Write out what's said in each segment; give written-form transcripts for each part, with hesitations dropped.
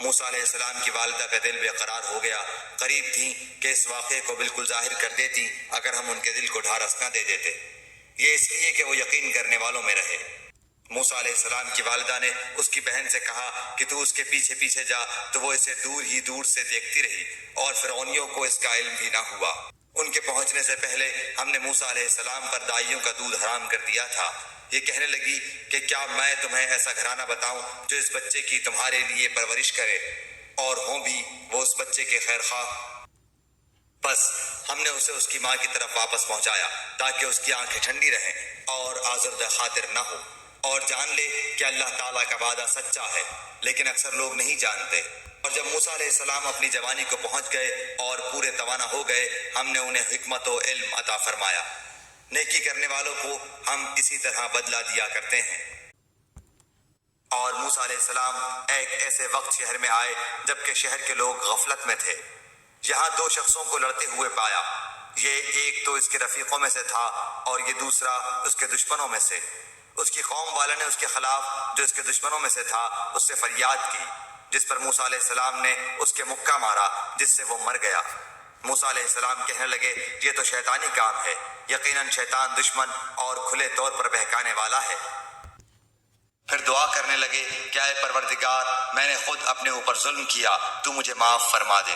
موسیٰ علیہ السلام کی والدہ کا دل بے قرار ہو گیا، قریب تھیں کہ اس واقعے کو بالکل ظاہر کر دیتی اگر ہم ان کے دل کو ڈھارس نہ دے دیتے، یہ اس لیے کہ وہ یقین کرنے والوں میں رہے۔ موسیٰ علیہ السلام کی والدہ نے اس کی بہن سے کہا کہ تو اس کے پیچھے پیچھے جا، تو وہ اسے دور سے دیکھتی رہی اور فرعونیوں کو اس کا علم بھی نہ ہوا۔ ان کے پہنچنے سے پہلے ہم نے موسیٰ علیہ السلام پر دائیوں کا دودھ حرام کر دیا تھا۔ یہ کہنے لگی کہ کیا میں تمہیں ایسا گھرانہ بتاؤں جو اس بچے کی تمہارے لیے پرورش کرے اور ہوں بھی وہ اس بچے کے خیر خواہ۔ بس ہم نے اسے اس کی ماں کی طرف واپس پہنچایا تاکہ اس کی آنکھیں ٹھنڈی رہیں اور آزردہ خاطر نہ ہو، اور جان لے کہ اللہ تعالیٰ کا وعدہ سچا ہے، لیکن اکثر لوگ نہیں جانتے۔ اور جب موسیٰ علیہ السلام اپنی جوانی کو پہنچ گئے اور پورے توانا ہو گئے، ہم نے انہیں حکمت و علم عطا فرمایا۔ نیکی کرنے والوں کو ہم اسی طرح بدلہ دیا کرتے ہیں۔ اور موسیٰ علیہ السلام ایک ایسے وقت شہر میں آئے جبکہ شہر کے لوگ غفلت میں تھے۔ یہاں دو شخصوں کو لڑتے ہوئے پایا، یہ ایک تو اس کے رفیقوں میں سے تھا اور یہ دوسرا اس کے دشمنوں میں سے۔ اس کی قوم والے نے اس کے خلاف جو اس کے دشمنوں میں سے تھا اس سے فریاد کی، جس پر موسیٰ علیہ السلام نے اس کے مکہ مارا جس سے وہ مر گیا۔ موسیٰ علیہ السلام کہنے لگے یہ تو شیطانی کام ہے، یقیناً شیطان دشمن اور کھلے طور پر بہکانے والا ہے۔ پھر دعا کرنے لگے کہ اے پروردگار، میں نے خود اپنے اوپر ظلم کیا، تو مجھے معاف فرما دے۔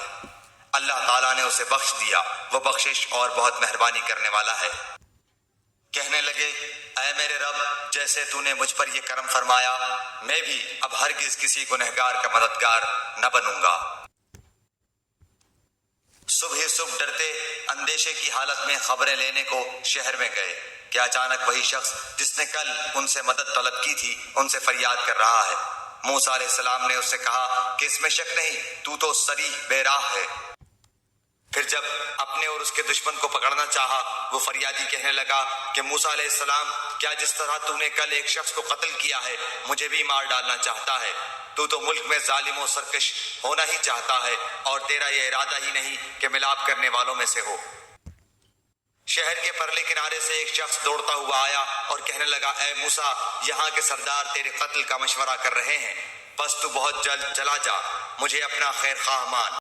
اللہ تعالیٰ نے اسے بخش دیا، وہ بخشش اور بہت مہربانی کرنے والا ہے۔ کہنے لگے اے میرے رب، جیسے تو نے مجھ پر یہ کرم فرمایا، میں بھی اب ہرگز کسی گنہگار کا مددگار نہ بنوں گا۔ صبح ڈرتے اندیشے کی حالت میں خبریں لینے کو شہر میں گئے کہ اچانک وہی شخص جس نے کل ان سے مدد طلب کی تھی ان سے فریاد کر رہا ہے۔ موسیٰ علیہ السلام نے اس سے کہا کہ اس میں شک نہیں، تو صریح بے راہ ہے۔ پھر جب اپنے اور اس کے دشمن کو پکڑنا چاہا، وہ فریادی کہنے لگا کہ موسیٰ علیہ السلام، کیا جس طرح تو نے کل ایک شخص کو قتل کیا ہے مجھے بھی مار ڈالنا چاہتا ہے؟ تو ملک میں ظالم و سرکش ہونا ہی چاہتا ہے اور تیرا یہ ارادہ ہی نہیں کہ ملاپ کرنے والوں میں سے ہو۔ شہر کے پرلے کنارے سے ایک شخص دوڑتا ہوا آیا اور کہنے لگا اے موسیٰ، یہاں کے سردار تیرے قتل کا مشورہ کر رہے ہیں، بس تو بہت جلد چلا جا، مجھے اپنا خیر خواہ مان۔